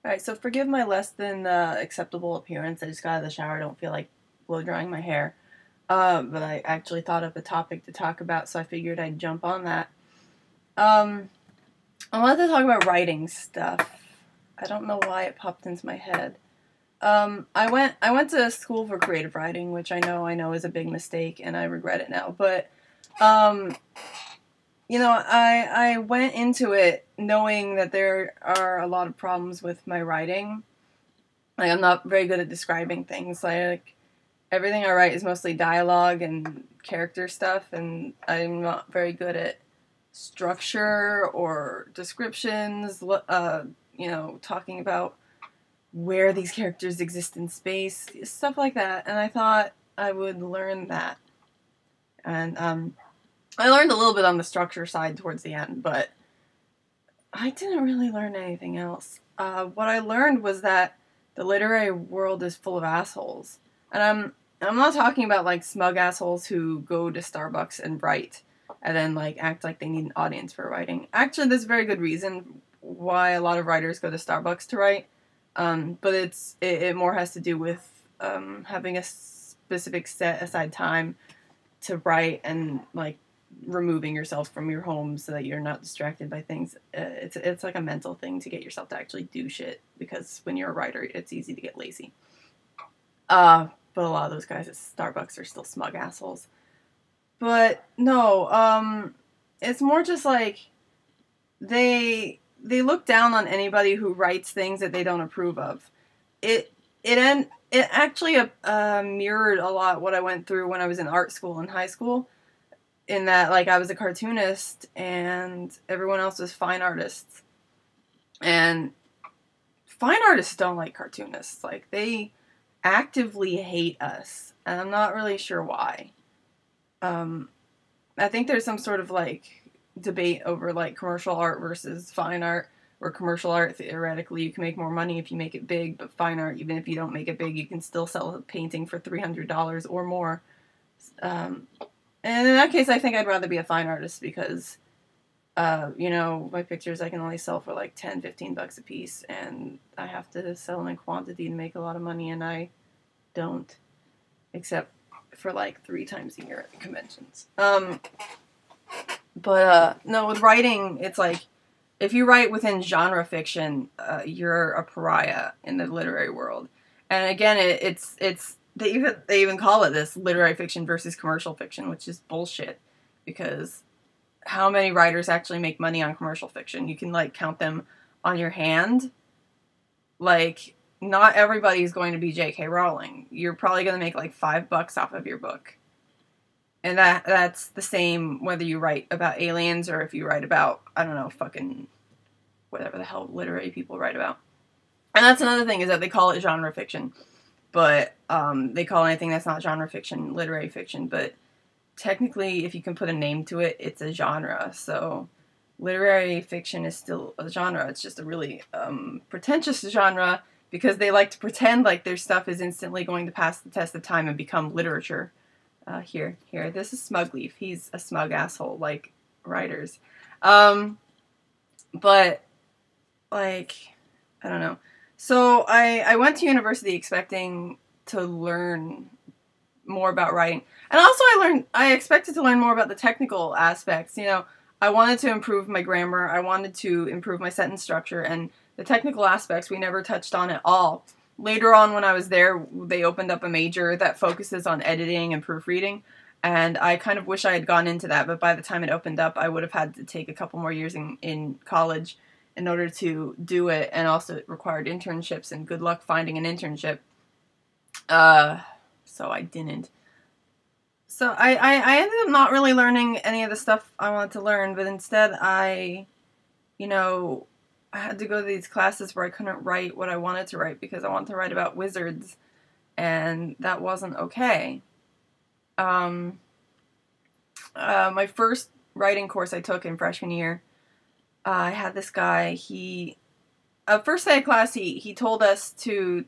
Alright, so forgive my less than acceptable appearance. I just got out of the shower. I don't feel like blow drying my hair. But I actually thought of a topic to talk about, so I figured I'd jump on that. Um, I wanted to talk about writing stuff. I don't know why it popped into my head. I went to school for creative writing, which I know is a big mistake, and I regret it now. But um, I went into it knowing that there are a lot of problems with my writing. Like, I'm not very good at describing things. Like, everything I write is mostly dialogue and character stuff, and I'm not very good at structure or descriptions. Talking about where these characters exist in space, stuff like that. And I thought I would learn that. And I learned a little bit on the structure side towards the end, but I didn't really learn anything else. What I learned was that the literary world is full of assholes. And I'm not talking about like smug assholes who go to Starbucks and write and then like act like they need an audience for writing. Actually, there's a very good reason why a lot of writers go to Starbucks to write. But it more has to do with having a specific set aside time to write and like removing yourself from your home so that you're not distracted by things. It's like a mental thing to get yourself to actually do shit, because when you're a writer, it's easy to get lazy. But a lot of those guys at Starbucks are still smug assholes. But no, it's more just like they look down on anybody who writes things that they don't approve of. It actually mirrored a lot what I went through when I was in art school in high school. In that, like, I was a cartoonist and everyone else was fine artists, and fine artists don't like cartoonists. Like, they actively hate us, and I'm not really sure why. I think there's some sort of like debate over like commercial art versus fine art, where commercial art, theoretically, you can make more money if you make it big, but fine art, even if you don't make it big, you can still sell a painting for $300 or more. Um, and in that case, I think I'd rather be a fine artist, because, my pictures I can only sell for like 10, $15 a piece, and I have to sell them in quantity to make a lot of money, and I don't, except for like 3 times a year at conventions. But no, with writing, it's like, if you write within genre fiction, you're a pariah in the literary world. And again, it's they even call it this, literary fiction versus commercial fiction, which is bullshit, because how many writers actually make money on commercial fiction? You can like count them on your hand. Like, not everybody's going to be J.K. Rowling. You're probably going to make like $5 off of your book. And that's the same whether you write about aliens or if you write about, I don't know, fucking whatever the hell literary people write about. And that's another thing, is that they call it genre fiction. But they call anything that's not genre fiction literary fiction. But technically, if you can put a name to it, it's a genre. So literary fiction is still a genre. It's just a really pretentious genre, because they like to pretend like their stuff is instantly going to pass the test of time and become literature. Here. This is Smugleaf. He's a smug asshole, like writers. But, like, I don't know. So I went to university expecting to learn more about writing. And also I expected to learn more about the technical aspects. I wanted to improve my grammar. I wanted to improve my sentence structure, and the technical aspects we never touched on at all. Later on, when I was there, they opened up a major that focuses on editing and proofreading, and I kind of wish I had gone into that, but by the time it opened up, I would have had to take a couple more years in college in order to do it, and also it required internships, and good luck finding an internship. So I didn't. So I ended up not really learning any of the stuff I wanted to learn, but instead I had to go to these classes where I couldn't write what I wanted to write, because I wanted to write about wizards, and that wasn't okay. My first writing course I took in freshman year, I had this guy. First day of class, he told us to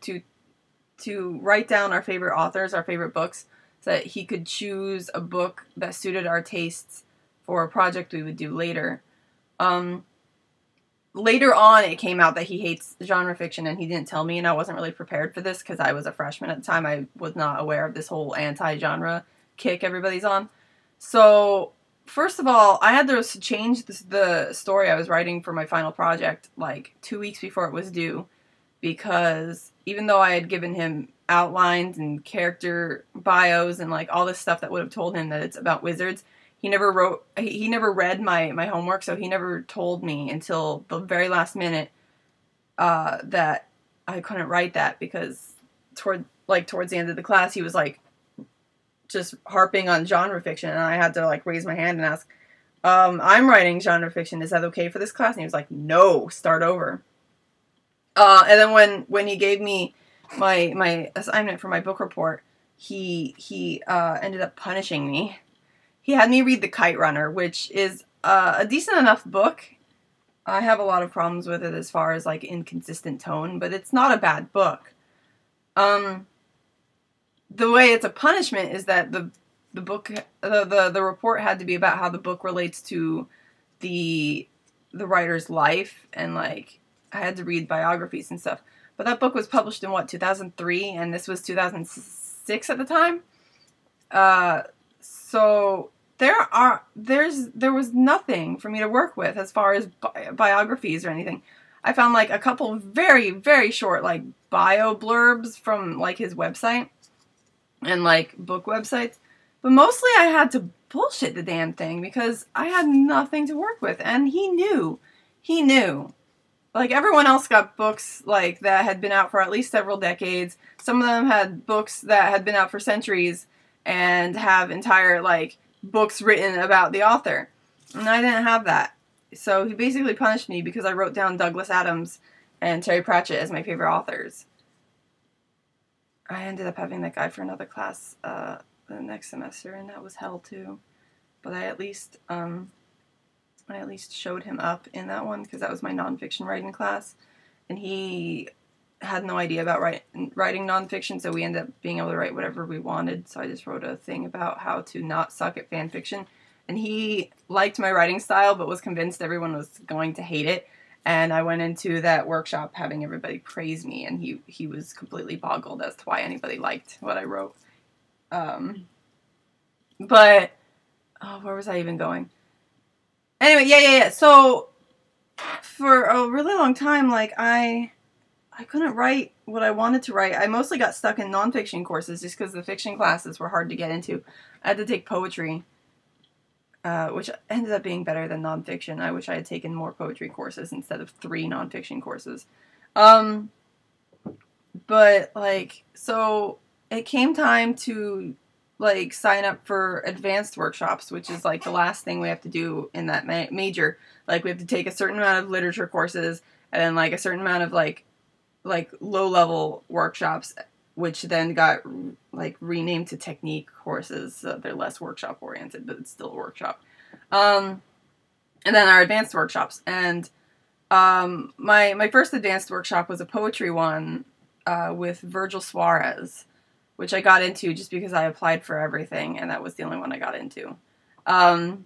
write down our favorite authors, our favorite books, so that he could choose a book that suited our tastes for a project we would do later. later on it came out that he hates genre fiction, and he didn't tell me, and I wasn't really prepared for this because I was a freshman at the time. I was not aware of this whole anti-genre kick everybody's on. So, first of all, I had to change the story I was writing for my final project like 2 weeks before it was due, because even though I had given him outlines and character bios and like all this stuff that would have told him that it's about wizards, he never read my homework, so he never told me until the very last minute that I couldn't write that, because towards the end of the class he was like just harping on genre fiction, and I had to like raise my hand and ask, I'm writing genre fiction, is that okay for this class? And he was like, no, start over. And then when he gave me my assignment for my book report, he ended up punishing me. He had me read the Kite Runner, which is a decent enough book. I have a lot of problems with it as far as like inconsistent tone, but it's not a bad book. The way it's a punishment is that the book, the report had to be about how the book relates to the writer's life, and like I had to read biographies and stuff. But that book was published in what, 2003, and this was 2006 at the time. So there was nothing for me to work with as far as biographies or anything. I found like a couple very, very short like bio blurbs from like his website and like book websites, but mostly I had to bullshit the damn thing because I had nothing to work with, and he knew. Like, everyone else got books like that had been out for at least several decades. Some of them had books that had been out for centuries and have entire like books written about the author, and I didn't have that. So he basically punished me because I wrote down Douglas Adams and Terry Pratchett as my favorite authors. I ended up having that guy for another class the next semester, and that was hell too. But I at least showed him up in that one because that was my nonfiction writing class, and he had no idea about writing nonfiction, so we ended up being able to write whatever we wanted. So I just wrote a thing about how to not suck at fan fiction, and he liked my writing style but was convinced everyone was going to hate it. And I went into that workshop having everybody praise me, and he was completely boggled as to why anybody liked what I wrote. But where was I even going? Anyway, yeah. So for a really long time, like I couldn't write what I wanted to write. I mostly got stuck in nonfiction courses just because the fiction classes were hard to get into. I had to take poetry, which ended up being better than nonfiction. I wish I had taken more poetry courses instead of 3 nonfiction courses. But like, so it came time to like sign up for advanced workshops, which is like the last thing we have to do in that major. Like, we have to take a certain amount of literature courses and then like a certain amount of like low-level workshops, which then got like renamed to technique courses. So they're less workshop oriented, but it's still a workshop. And then our advanced workshops. And my first advanced workshop was a poetry one with Virgil Suarez, which I got into just because I applied for everything, and that was the only one I got into. And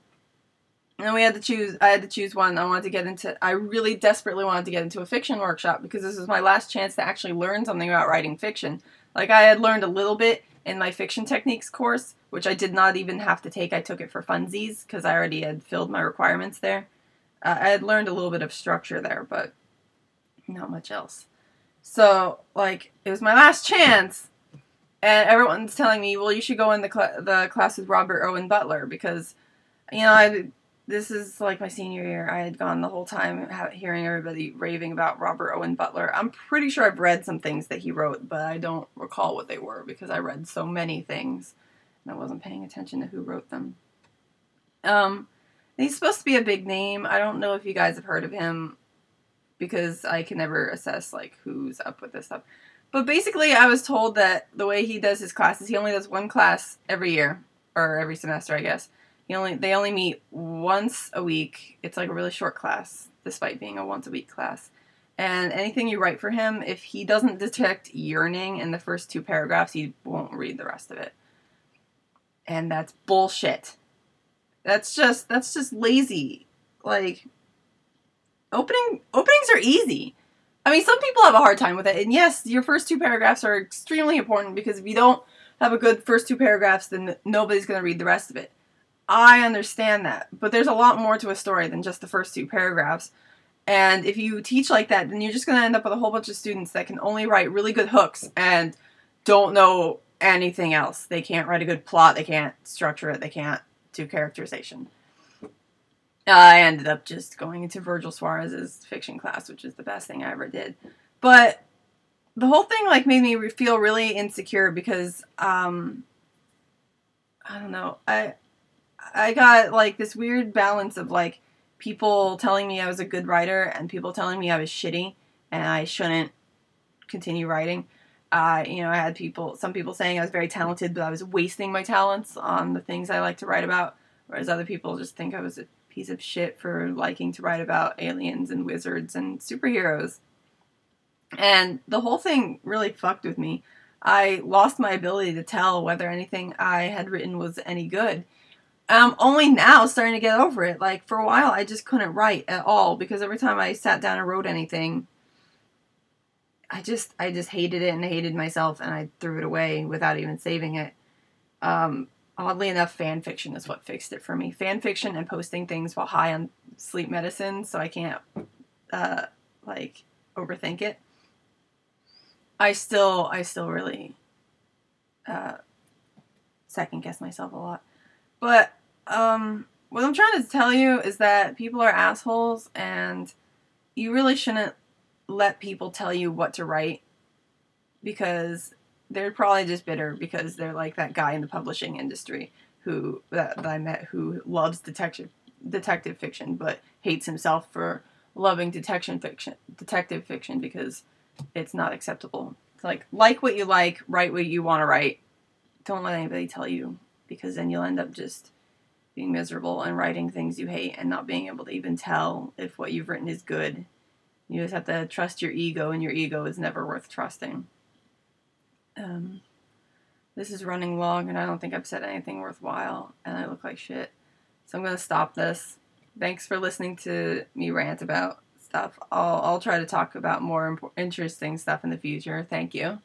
I had to choose one. I really desperately wanted to get into a fiction workshop because this was my last chance to actually learn something about writing fiction. Like, I had learned a little bit in my fiction techniques course, which I did not even have to take. I took it for funsies because I already had filled my requirements there. I had learned a little bit of structure there, but not much else. So, like, it was my last chance, and everyone's telling me, well, you should go in the class with Robert Owen Butler because, you know, this is like my senior year. I had gone the whole time hearing everybody raving about Robert Owen Butler. I'm pretty sure I've read some things that he wrote, but I don't recall what they were because I read so many things and I wasn't paying attention to who wrote them. He's supposed to be a big name. I don't know if you guys have heard of him because I can never assess like who's up with this stuff. But basically, I was told that the way he does his classes, he only does one class every year, or every semester, I guess. They only meet once a week. It's like a really short class, despite being a once-a-week class. And anything you write for him, if he doesn't detect yearning in the first 2 paragraphs, he won't read the rest of it. And that's bullshit. That's just lazy. Like, openings are easy. I mean, some people have a hard time with it, and yes, your first 2 paragraphs are extremely important, because if you don't have a good first 2 paragraphs, then nobody's going to read the rest of it. I understand that, but there's a lot more to a story than just the first 2 paragraphs. And if you teach like that, then you're just going to end up with a whole bunch of students that can only write really good hooks and don't know anything else. They can't write a good plot, they can't structure it, they can't do characterization. I ended up just going into Virgil Suarez's fiction class, which is the best thing I ever did. But the whole thing like made me feel really insecure, because I don't know, I got like this weird balance of like people telling me I was a good writer and people telling me I was shitty and I shouldn't continue writing. You know, I had some people saying I was very talented, but I was wasting my talents on the things I like to write about, whereas other people just think I was a piece of shit for liking to write about aliens and wizards and superheroes. And the whole thing really fucked with me. I lost my ability to tell whether anything I had written was any good. I'm only now starting to get over it. Like, for a while, I just couldn't write at all, because every time I sat down and wrote anything, I just hated it and hated myself, and I threw it away without even saving it. Oddly enough, fan fiction is what fixed it for me. Fan fiction and posting things while high on sleep medicine, so I can't, like, overthink it. I still really, second guess myself a lot. But, what I'm trying to tell you is that people are assholes, and you really shouldn't let people tell you what to write, because they're probably just bitter because they're like that guy in the publishing industry that I met who loves detective fiction but hates himself for loving detective fiction because it's not acceptable. It's like what you like, write what you want to write. Don't let anybody tell you, because then you'll end up just being miserable and writing things you hate and not being able to even tell if what you've written is good. You just have to trust your ego, and your ego is never worth trusting. This is running long, and I don't think I've said anything worthwhile, and I look like shit. So I'm going to stop this. Thanks for listening to me rant about stuff. I'll try to talk about more interesting stuff in the future. Thank you.